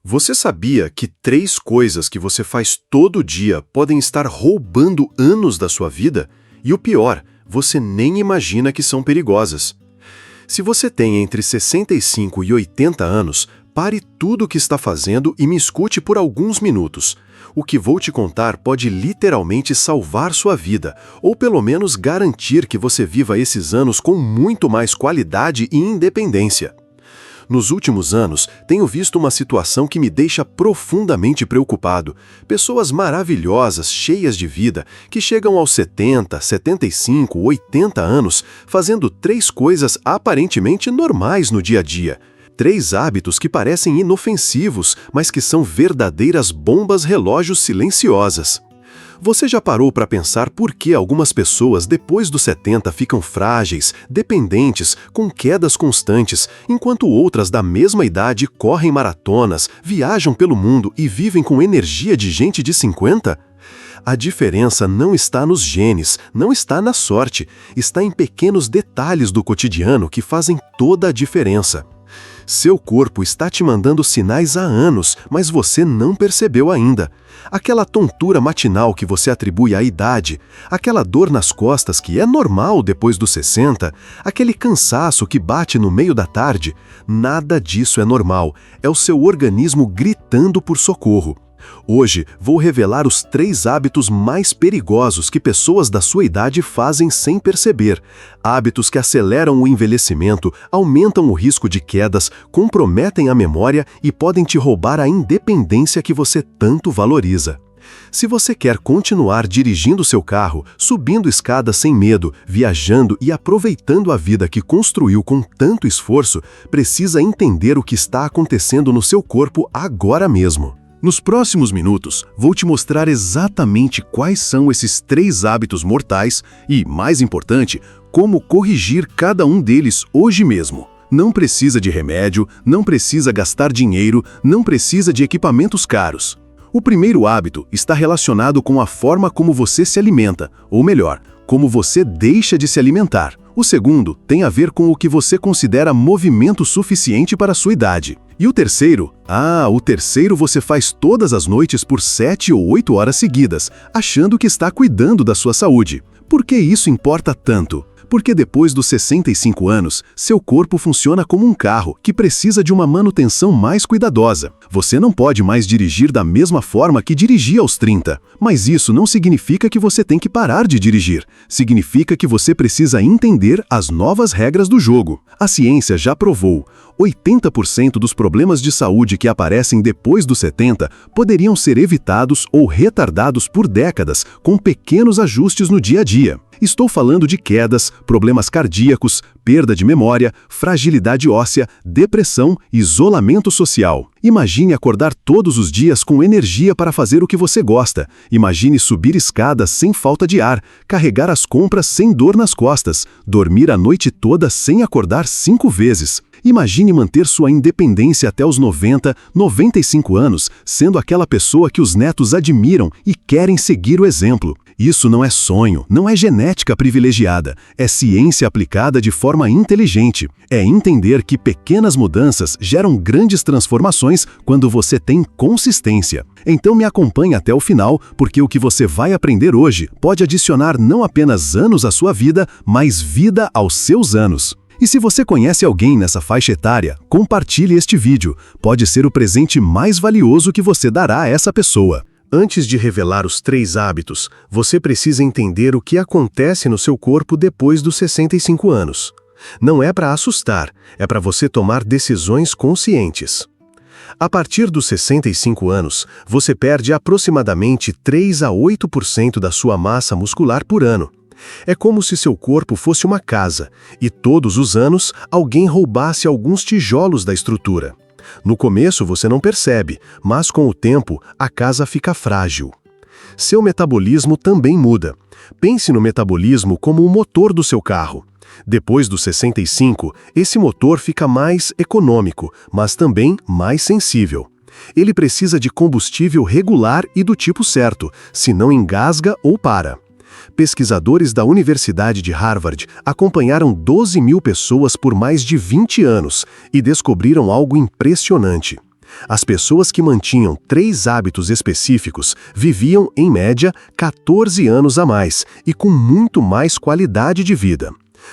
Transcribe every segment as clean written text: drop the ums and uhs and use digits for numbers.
Você sabia que 3 coisas que você faz todo dia podem estar roubando anos da sua vida? E o pior, você nem imagina que são perigosas. Se você tem entre 65 e 80 anos, pare tudo o que está fazendo e me escute por alguns minutos. O que vou te contar pode literalmente salvar sua vida, ou pelo menos garantir que você viva esses anos com muito mais qualidade e independência. Nos últimos anos, tenho visto uma situação que me deixa profundamente preocupado. Pessoas maravilhosas, cheias de vida, que chegam aos 70, 75, 80 anos, fazendo 3 coisas aparentemente normais no dia a dia. 3 hábitos que parecem inofensivos, mas que são verdadeiras bombas relógios silenciosas. Você já parou para pensar por que algumas pessoas depois dos 70 ficam frágeis, dependentes, com quedas constantes, enquanto outras da mesma idade correm maratonas, viajam pelo mundo e vivem com energia de gente de 50? A diferença não está nos genes, não está na sorte, está em pequenos detalhes do cotidiano que fazem toda a diferença. Seu corpo está te mandando sinais há anos, mas você não percebeu ainda. Aquela tontura matinal que você atribui à idade, aquela dor nas costas que é normal depois dos 60, aquele cansaço que bate no meio da tarde, nada disso é normal, é o seu organismo gritando por socorro. Hoje, vou revelar os 3 hábitos mais perigosos que pessoas da sua idade fazem sem perceber. Hábitos que aceleram o envelhecimento, aumentam o risco de quedas, comprometem a memória e podem te roubar a independência que você tanto valoriza. Se você quer continuar dirigindo seu carro, subindo escadas sem medo, viajando e aproveitando a vida que construiu com tanto esforço, precisa entender o que está acontecendo no seu corpo agora mesmo. Nos próximos minutos, vou te mostrar exatamente quais são esses 3 hábitos mortais e, mais importante, como corrigir cada um deles hoje mesmo. Não precisa de remédio, não precisa gastar dinheiro, não precisa de equipamentos caros. O primeiro hábito está relacionado com a forma como você se alimenta, ou melhor, como você deixa de se alimentar. O segundo tem a ver com o que você considera movimento suficiente para a sua idade. E o terceiro? O terceiro você faz todas as noites por 7 ou 8 horas seguidas, achando que está cuidando da sua saúde. Por que isso importa tanto? Porque depois dos 65 anos, seu corpo funciona como um carro que precisa de uma manutenção mais cuidadosa. Você não pode mais dirigir da mesma forma que dirigia aos 30. Mas isso não significa que você tem que parar de dirigir. Significa que você precisa entender as novas regras do jogo. A ciência já provou. 80% dos problemas de saúde que aparecem depois dos 70 poderiam ser evitados ou retardados por décadas com pequenos ajustes no dia a dia. Estou falando de quedas, problemas cardíacos, perda de memória, fragilidade óssea, depressão e isolamento social. Imagine acordar todos os dias com energia para fazer o que você gosta. Imagine subir escadas sem falta de ar, carregar as compras sem dor nas costas, dormir a noite toda sem acordar 5 vezes. Imagine manter sua independência até os 90, 95 anos, sendo aquela pessoa que os netos admiram e querem seguir o exemplo. Isso não é sonho, não é genética privilegiada, é ciência aplicada de forma inteligente. É entender que pequenas mudanças geram grandes transformações quando você tem consistência. Então me acompanhe até o final, porque o que você vai aprender hoje pode adicionar não apenas anos à sua vida, mas vida aos seus anos. E se você conhece alguém nessa faixa etária, compartilhe este vídeo. Pode ser o presente mais valioso que você dará a essa pessoa. Antes de revelar os 3 hábitos, você precisa entender o que acontece no seu corpo depois dos 65 anos. Não é para assustar, é para você tomar decisões conscientes. A partir dos 65 anos, você perde aproximadamente 3 a 8% da sua massa muscular por ano. É como se seu corpo fosse uma casa, e todos os anos alguém roubasse alguns tijolos da estrutura. No começo você não percebe, mas com o tempo a casa fica frágil. Seu metabolismo também muda. Pense no metabolismo como o motor do seu carro. Depois dos 65, esse motor fica mais econômico, mas também mais sensível. Ele precisa de combustível regular e do tipo certo, senão engasga ou para. Pesquisadores da Universidade de Harvard acompanharam 12 mil pessoas por mais de 20 anos e descobriram algo impressionante. As pessoas que mantinham 3 hábitos específicos viviam, em média, 14 anos a mais e com muito mais qualidade de vida.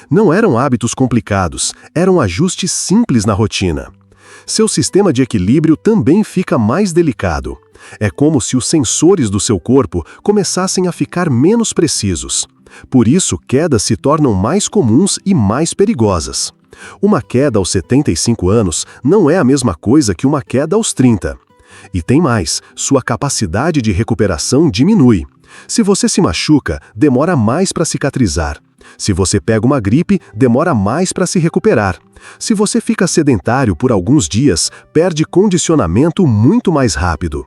Não eram hábitos complicados, eram ajustes simples na rotina. Seu sistema de equilíbrio também fica mais delicado. É como se os sensores do seu corpo começassem a ficar menos precisos. Por isso, quedas se tornam mais comuns e mais perigosas. Uma queda aos 75 anos não é a mesma coisa que uma queda aos 30. E tem mais, sua capacidade de recuperação diminui. Se você se machuca, demora mais para cicatrizar. Se você pega uma gripe, demora mais para se recuperar. Se você fica sedentário por alguns dias, perde condicionamento muito mais rápido.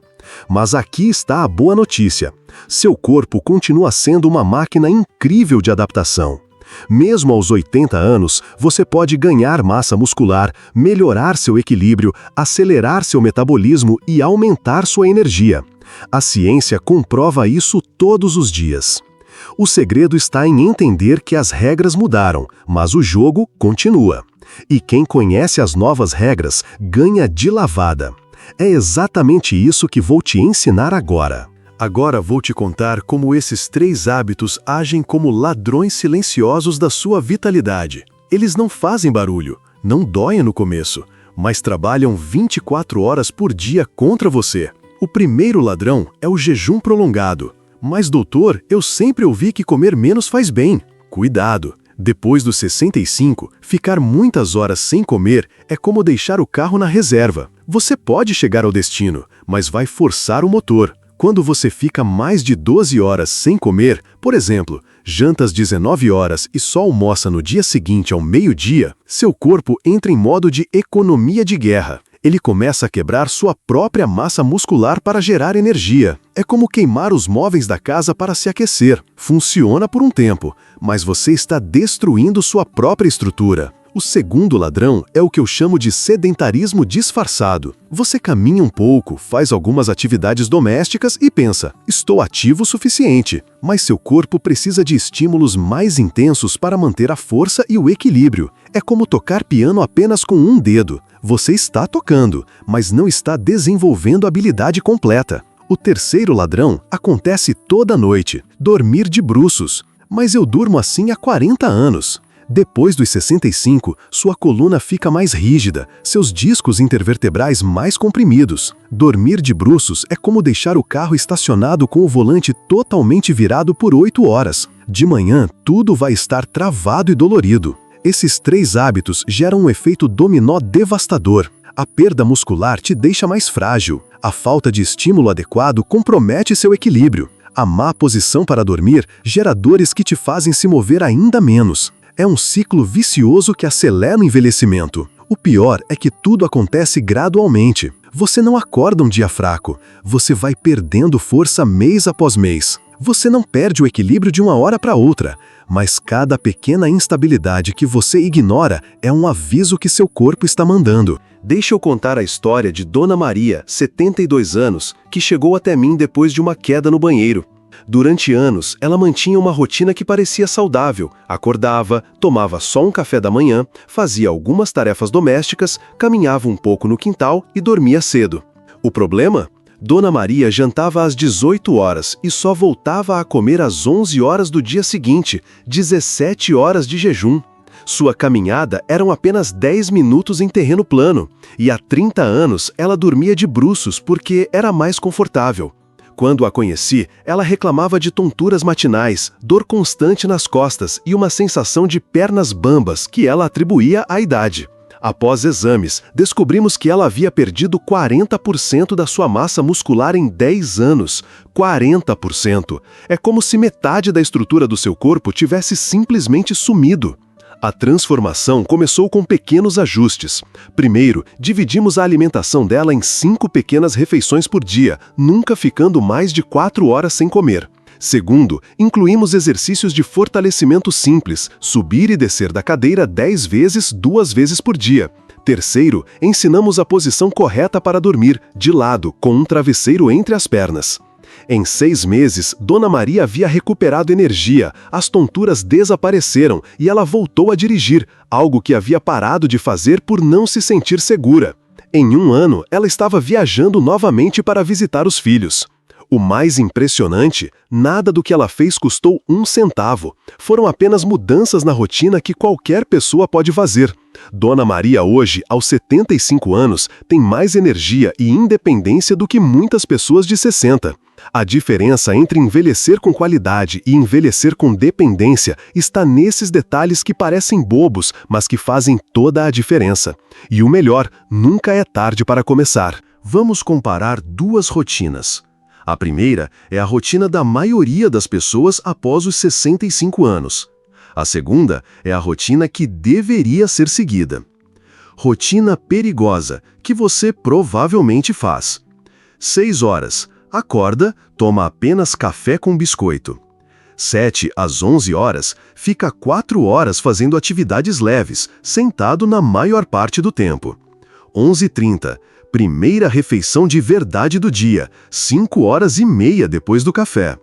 Mas aqui está a boa notícia. Seu corpo continua sendo uma máquina incrível de adaptação. Mesmo aos 80 anos, você pode ganhar massa muscular, melhorar seu equilíbrio, acelerar seu metabolismo e aumentar sua energia. A ciência comprova isso todos os dias. O segredo está em entender que as regras mudaram, mas o jogo continua. E quem conhece as novas regras ganha de lavada. É exatamente isso que vou te ensinar agora. Agora vou te contar como esses 3 hábitos agem como ladrões silenciosos da sua vitalidade. Eles não fazem barulho, não doem no começo, mas trabalham 24 horas por dia contra você. O primeiro ladrão é o jejum prolongado. Mas, doutor, eu sempre ouvi que comer menos faz bem. Cuidado! Depois dos 65, ficar muitas horas sem comer é como deixar o carro na reserva. Você pode chegar ao destino, mas vai forçar o motor. Quando você fica mais de 12 horas sem comer, por exemplo, janta às 19 horas e só almoça no dia seguinte ao meio-dia, seu corpo entra em modo de economia de guerra. Ele começa a quebrar sua própria massa muscular para gerar energia. É como queimar os móveis da casa para se aquecer. Funciona por um tempo, mas você está destruindo sua própria estrutura. O segundo ladrão é o que eu chamo de sedentarismo disfarçado. Você caminha um pouco, faz algumas atividades domésticas e pensa, estou ativo o suficiente. Mas seu corpo precisa de estímulos mais intensos para manter a força e o equilíbrio. É como tocar piano apenas com um dedo. Você está tocando, mas não está desenvolvendo a habilidade completa. O terceiro ladrão acontece toda noite, dormir de bruços. Mas eu durmo assim há 40 anos. Depois dos 65, sua coluna fica mais rígida, seus discos intervertebrais mais comprimidos. Dormir de bruços é como deixar o carro estacionado com o volante totalmente virado por 8 horas. De manhã, tudo vai estar travado e dolorido. Esses 3 hábitos geram um efeito dominó devastador. A perda muscular te deixa mais frágil. A falta de estímulo adequado compromete seu equilíbrio. A má posição para dormir gera dores que te fazem se mover ainda menos. É um ciclo vicioso que acelera o envelhecimento. O pior é que tudo acontece gradualmente. Você não acorda um dia fraco. Você vai perdendo força mês após mês. Você não perde o equilíbrio de uma hora para outra, mas cada pequena instabilidade que você ignora é um aviso que seu corpo está mandando. Deixa eu contar a história de Dona Maria, 72 anos, que chegou até mim depois de uma queda no banheiro. Durante anos, ela mantinha uma rotina que parecia saudável. Acordava, tomava só um café da manhã, fazia algumas tarefas domésticas, caminhava um pouco no quintal e dormia cedo. O problema? Dona Maria jantava às 18 horas e só voltava a comer às 11 horas do dia seguinte, 17 horas de jejum. Sua caminhada eram apenas 10 minutos em terreno plano, e há 30 anos ela dormia de bruços porque era mais confortável. Quando a conheci, ela reclamava de tonturas matinais, dor constante nas costas e uma sensação de pernas bambas que ela atribuía à idade. Após exames, descobrimos que ela havia perdido 40% da sua massa muscular em 10 anos. 40%! É como se metade da estrutura do seu corpo tivesse simplesmente sumido. A transformação começou com pequenos ajustes. Primeiro, dividimos a alimentação dela em 5 pequenas refeições por dia, nunca ficando mais de 4 horas sem comer. Segundo, incluímos exercícios de fortalecimento simples, subir e descer da cadeira 10 vezes, 2 vezes por dia. Terceiro, ensinamos a posição correta para dormir, de lado, com um travesseiro entre as pernas. Em 6 meses, Dona Maria havia recuperado energia, as tonturas desapareceram e ela voltou a dirigir, algo que havia parado de fazer por não se sentir segura. Em um ano, ela estava viajando novamente para visitar os filhos. O mais impressionante, nada do que ela fez custou 1 centavo. Foram apenas mudanças na rotina que qualquer pessoa pode fazer. Dona Maria hoje, aos 75 anos, tem mais energia e independência do que muitas pessoas de 60. A diferença entre envelhecer com qualidade e envelhecer com dependência está nesses detalhes que parecem bobos, mas que fazem toda a diferença. E o melhor, nunca é tarde para começar. Vamos comparar duas rotinas. A primeira é a rotina da maioria das pessoas após os 65 anos. A segunda é a rotina que deveria ser seguida. Rotina perigosa, que você provavelmente faz. 6 horas. Acorda, toma apenas café com biscoito. 7 às 11 horas, fica 4 horas fazendo atividades leves, sentado na maior parte do tempo. 11h30. Primeira refeição de verdade do dia, 5h30 depois do café.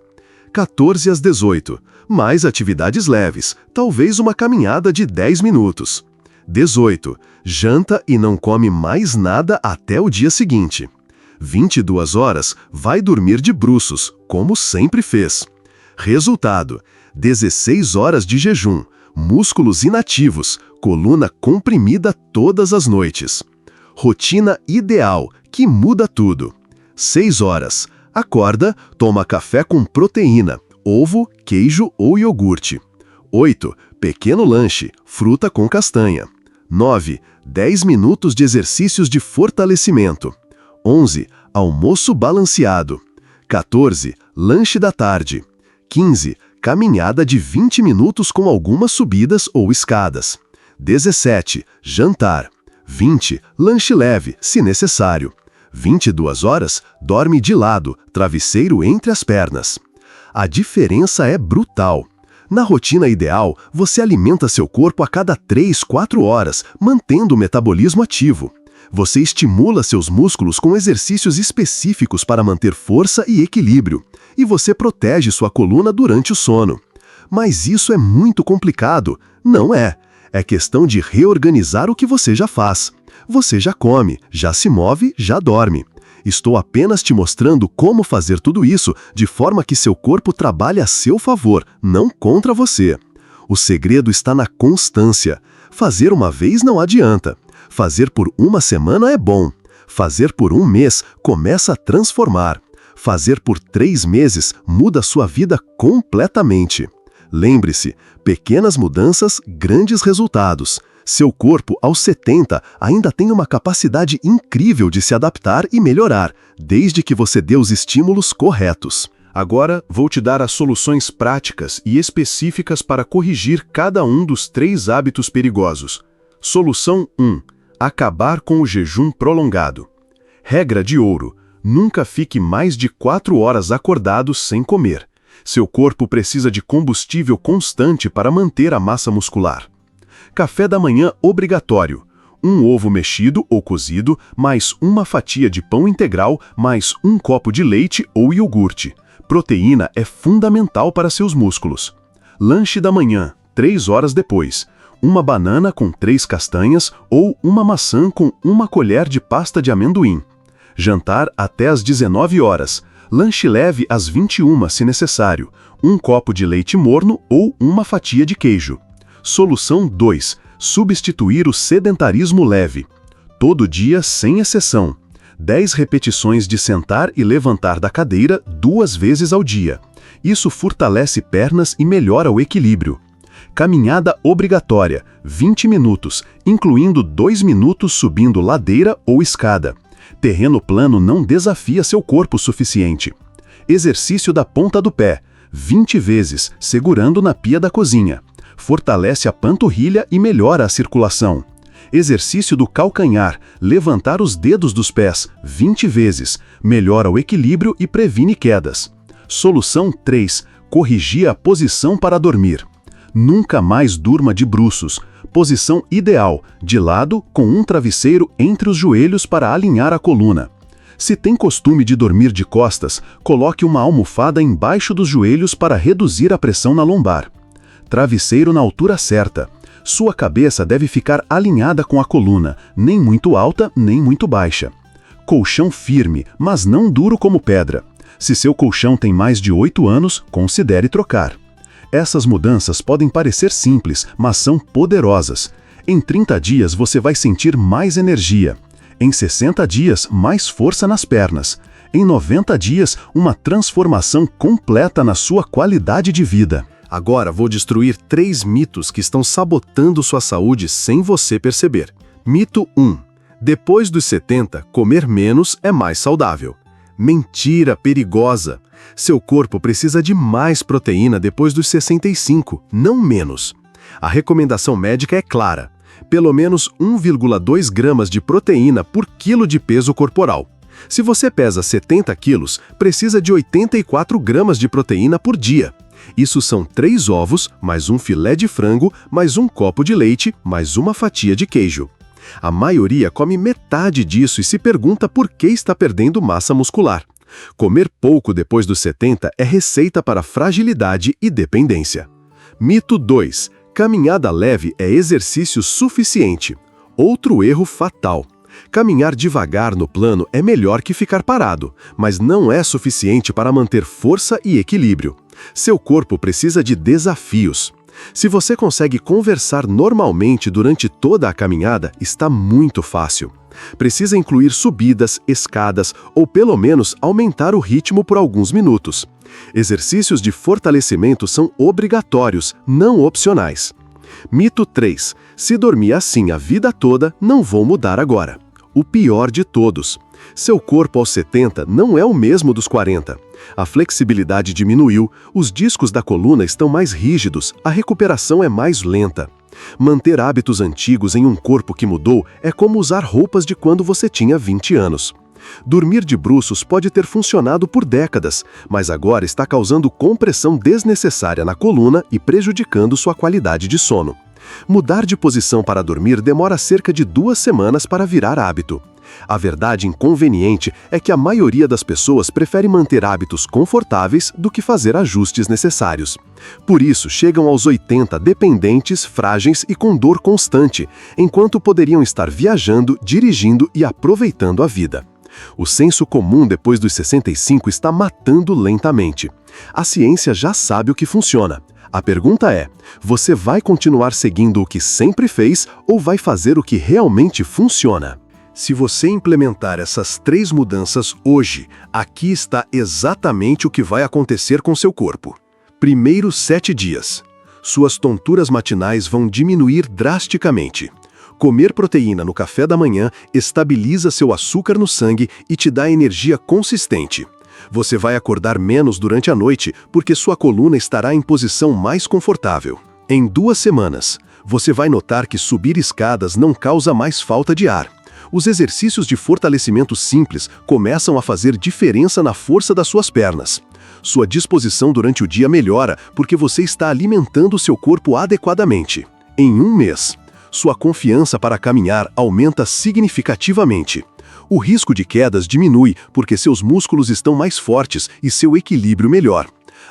14 às 18, mais atividades leves, talvez uma caminhada de 10 minutos. 18, janta e não come mais nada até o dia seguinte. 22 horas, vai dormir de bruços, como sempre fez. Resultado, 16 horas de jejum, músculos inativos, coluna comprimida todas as noites. Rotina ideal, que muda tudo. 6 horas. Acorda, toma café com proteína, ovo, queijo ou iogurte. 8. Pequeno lanche, fruta com castanha. 9. 10 minutos de exercícios de fortalecimento. 11. Almoço balanceado. 14. Lanche da tarde. 15. Caminhada de 20 minutos com algumas subidas ou escadas. 17. Jantar. 20. Lanche leve, se necessário. 22 horas, dorme de lado, travesseiro entre as pernas. A diferença é brutal. Na rotina ideal, você alimenta seu corpo a cada 3, 4 horas, mantendo o metabolismo ativo. Você estimula seus músculos com exercícios específicos para manter força e equilíbrio. E você protege sua coluna durante o sono. Mas isso é muito complicado. Não é. É questão de reorganizar o que você já faz. Você já come, já se move, já dorme. Estou apenas te mostrando como fazer tudo isso de forma que seu corpo trabalhe a seu favor, não contra você. O segredo está na constância. Fazer uma vez não adianta. Fazer por uma semana é bom. Fazer por um mês começa a transformar. Fazer por 3 meses muda sua vida completamente. Lembre-se, pequenas mudanças, grandes resultados. Seu corpo, aos 70, ainda tem uma capacidade incrível de se adaptar e melhorar, desde que você dê os estímulos corretos. Agora, vou te dar as soluções práticas e específicas para corrigir cada um dos 3 hábitos perigosos. Solução 1. Acabar com o jejum prolongado. Regra de ouro: nunca fique mais de 4 horas acordado sem comer. Seu corpo precisa de combustível constante para manter a massa muscular. Café da manhã obrigatório. 1 ovo mexido ou cozido, mais uma fatia de pão integral, mais 1 copo de leite ou iogurte. Proteína é fundamental para seus músculos. Lanche da manhã, 3 horas depois. Uma banana com 3 castanhas ou uma maçã com 1 colher de pasta de amendoim. Jantar até às 19 horas. Lanche leve às 21 se necessário. 1 copo de leite morno ou uma fatia de queijo. Solução 2. Substituir o sedentarismo leve. Todo dia, sem exceção. 10 repetições de sentar e levantar da cadeira 2 vezes ao dia. Isso fortalece pernas e melhora o equilíbrio. Caminhada obrigatória, 20 minutos, incluindo 2 minutos subindo ladeira ou escada. Terreno plano não desafia seu corpo o suficiente. Exercício da ponta do pé, 20 vezes, segurando na pia da cozinha. Fortalece a panturrilha e melhora a circulação. Exercício do calcanhar, levantar os dedos dos pés, 20 vezes, melhora o equilíbrio e previne quedas. Solução 3. Corrigir a posição para dormir. Nunca mais durma de bruços. Posição ideal, de lado, com um travesseiro entre os joelhos para alinhar a coluna. Se tem costume de dormir de costas, coloque uma almofada embaixo dos joelhos para reduzir a pressão na lombar. Travesseiro na altura certa. Sua cabeça deve ficar alinhada com a coluna, nem muito alta, nem muito baixa. Colchão firme, mas não duro como pedra. Se seu colchão tem mais de 8 anos, considere trocar. Essas mudanças podem parecer simples, mas são poderosas. Em 30 dias você vai sentir mais energia. Em 60 dias, mais força nas pernas. Em 90 dias, uma transformação completa na sua qualidade de vida. Agora vou destruir 3 mitos que estão sabotando sua saúde sem você perceber. Mito 1. Depois dos 70, comer menos é mais saudável. Mentira perigosa. Seu corpo precisa de mais proteína depois dos 65, não menos. A recomendação médica é clara. Pelo menos 1,2 gramas de proteína por quilo de peso corporal. Se você pesa 70 quilos, precisa de 84 gramas de proteína por dia. Isso são 3 ovos, mais um filé de frango, mais um copo de leite, mais uma fatia de queijo. A maioria come metade disso e se pergunta por que está perdendo massa muscular. Comer pouco depois dos 70 é receita para fragilidade e dependência. Mito 2. Caminhada leve é exercício suficiente. Outro erro fatal. Caminhar devagar no plano é melhor que ficar parado, mas não é suficiente para manter força e equilíbrio. Seu corpo precisa de desafios. Se você consegue conversar normalmente durante toda a caminhada, está muito fácil. Precisa incluir subidas, escadas ou pelo menos aumentar o ritmo por alguns minutos. Exercícios de fortalecimento são obrigatórios, não opcionais. Mito 3. Se dormir assim a vida toda, não vou mudar agora. O pior de todos. Seu corpo aos 70 não é o mesmo dos 40. A flexibilidade diminuiu, os discos da coluna estão mais rígidos, a recuperação é mais lenta. Manter hábitos antigos em um corpo que mudou é como usar roupas de quando você tinha 20 anos. Dormir de bruços pode ter funcionado por décadas, mas agora está causando compressão desnecessária na coluna e prejudicando sua qualidade de sono. Mudar de posição para dormir demora cerca de 2 semanas para virar hábito. A verdade inconveniente é que a maioria das pessoas prefere manter hábitos confortáveis do que fazer ajustes necessários. Por isso, chegam aos 80 dependentes, frágeis e com dor constante, enquanto poderiam estar viajando, dirigindo e aproveitando a vida. O senso comum depois dos 65 está matando lentamente. A ciência já sabe o que funciona. A pergunta é, você vai continuar seguindo o que sempre fez ou vai fazer o que realmente funciona? Se você implementar essas 3 mudanças hoje, aqui está exatamente o que vai acontecer com seu corpo. Primeiros 7 dias. Suas tonturas matinais vão diminuir drasticamente. Comer proteína no café da manhã estabiliza seu açúcar no sangue e te dá energia consistente. Você vai acordar menos durante a noite porque sua coluna estará em posição mais confortável. Em 2 semanas, você vai notar que subir escadas não causa mais falta de ar. Os exercícios de fortalecimento simples começam a fazer diferença na força das suas pernas. Sua disposição durante o dia melhora porque você está alimentando seu corpo adequadamente. Em 1 mês, sua confiança para caminhar aumenta significativamente. O risco de quedas diminui porque seus músculos estão mais fortes e seu equilíbrio melhor.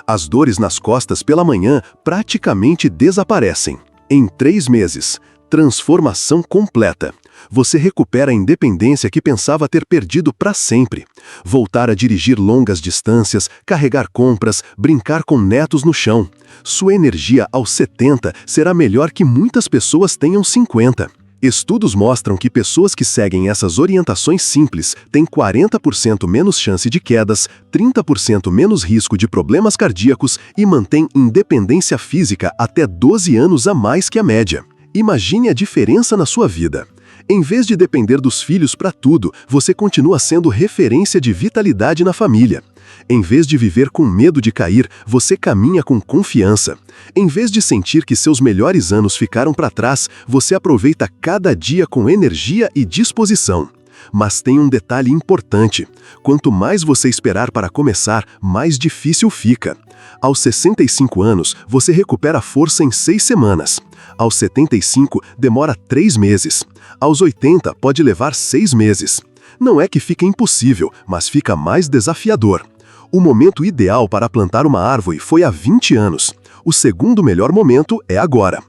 As dores nas costas pela manhã praticamente desaparecem. Em 3 meses, transformação completa. Você recupera a independência que pensava ter perdido para sempre. Voltar a dirigir longas distâncias, carregar compras, brincar com netos no chão. Sua energia aos 70 será melhor que muitas pessoas tenham 50. Estudos mostram que pessoas que seguem essas orientações simples têm 40% menos chance de quedas, 30% menos risco de problemas cardíacos e mantêm independência física até 12 anos a mais que a média. Imagine a diferença na sua vida. Em vez de depender dos filhos para tudo, você continua sendo referência de vitalidade na família. Em vez de viver com medo de cair, você caminha com confiança. Em vez de sentir que seus melhores anos ficaram para trás, você aproveita cada dia com energia e disposição. Mas tem um detalhe importante. Quanto mais você esperar para começar, mais difícil fica. Aos 65 anos, você recupera a força em 6 semanas. Aos 75, demora 3 meses. Aos 80, pode levar 6 meses. Não é que fica impossível, mas fica mais desafiador. O momento ideal para plantar uma árvore foi há 20 anos. O segundo melhor momento é agora.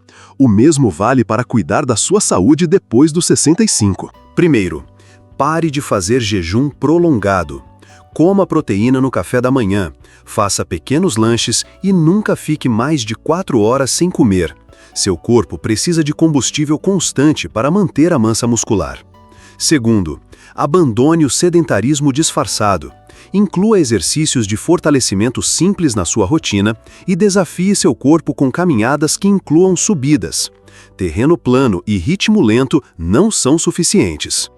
O mesmo vale para cuidar da sua saúde depois dos 65. Primeiro, pare de fazer jejum prolongado. Coma proteína no café da manhã, faça pequenos lanches e nunca fique mais de 4 horas sem comer. Seu corpo precisa de combustível constante para manter a massa muscular. Segundo, abandone o sedentarismo disfarçado. Inclua exercícios de fortalecimento simples na sua rotina e desafie seu corpo com caminhadas que incluam subidas. Terreno plano e ritmo lento não são suficientes.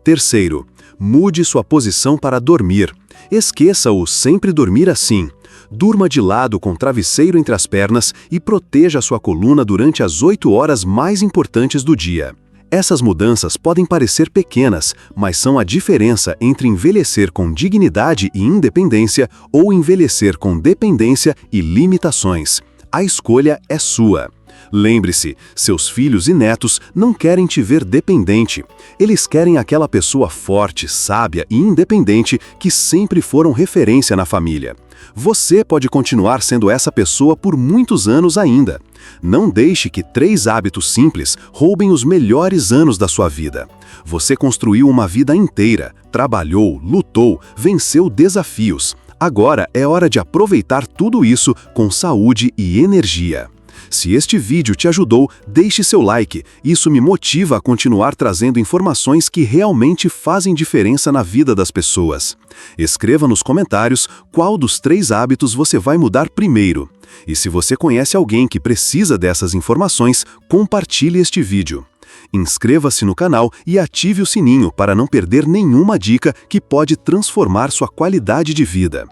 Terceiro, mude sua posição para dormir. Esqueça o sempre dormir assim. Durma de lado com travesseiro entre as pernas e proteja sua coluna durante as 8 horas mais importantes do dia. Essas mudanças podem parecer pequenas, mas são a diferença entre envelhecer com dignidade e independência ou envelhecer com dependência e limitações. A escolha é sua. Lembre-se, seus filhos e netos não querem te ver dependente. Eles querem aquela pessoa forte, sábia e independente que sempre foram referência na família. Você pode continuar sendo essa pessoa por muitos anos ainda. Não deixe que 3 hábitos simples roubem os melhores anos da sua vida. Você construiu uma vida inteira, trabalhou, lutou, venceu desafios. Agora é hora de aproveitar tudo isso com saúde e energia. Se este vídeo te ajudou, deixe seu like. Isso me motiva a continuar trazendo informações que realmente fazem diferença na vida das pessoas. Escreva nos comentários qual dos 3 hábitos você vai mudar primeiro. E se você conhece alguém que precisa dessas informações, compartilhe este vídeo. Inscreva-se no canal e ative o sininho para não perder nenhuma dica que pode transformar sua qualidade de vida.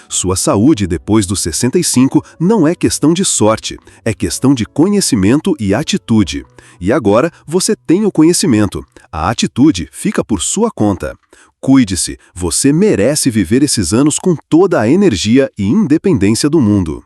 Sua saúde depois dos 65 não é questão de sorte, é questão de conhecimento e atitude. E agora você tem o conhecimento. A atitude fica por sua conta. Cuide-se, você merece viver esses anos com toda a energia e independência do mundo.